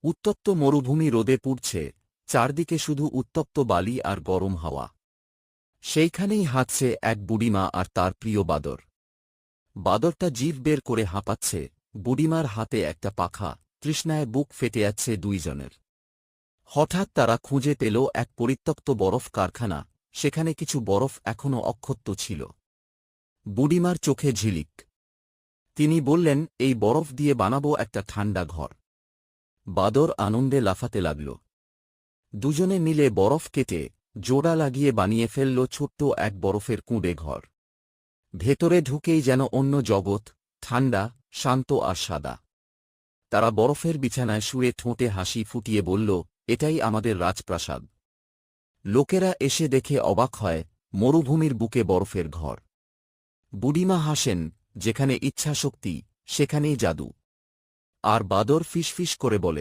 উত্তপ্ত মরুভূমি রোদে পুড়ছে, চারদিকে শুধু উত্তপ্ত বালি আর গরম হাওয়া। সেইখানেই হাঁটছে এক বুড়িমা আর তার প্রিয় বাদর। বাদরটা জিভ বের করে হাঁপাচ্ছে, বুড়িমার হাতে একটা পাখা, তৃষ্ণায় বুক ফেটে যাচ্ছে দুইজনের। হঠাৎ তারা খুঁজে পেল এক পরিত্যক্ত বরফ কারখানা, সেখানে কিছু বরফ এখনও অক্ষত ছিল। বুড়িমার চোখে ঝিলিক। তিনি বললেন, এই বরফ দিয়ে বানাবো একটা ঠান্ডা ঘর। বাদর আনন্দে লাফাতে লাগল। দুজনে মিলে বরফ কেটে জোড়া লাগিয়ে বানিয়ে ফেলল ছোট্ট এক বরফের কুঁড়ে ঘর। ভেতরে ঢুকেই যেন অন্য জগৎ, ঠান্ডা, শান্ত আর সাদা। তারা বরফের বিছানায় শুয়ে ঠোঁটে হাসি ফুটিয়ে বলল, এটাই আমাদের রাজপ্রাসাদ। লোকেরা এসে দেখে অবাক হয়, মরুভূমির বুকে বরফের ঘর। বুড়িমা হাসেন, যেখানে ইচ্ছাশক্তি সেখানেই জাদু। আর বাদর ফিসফিস করে বলে,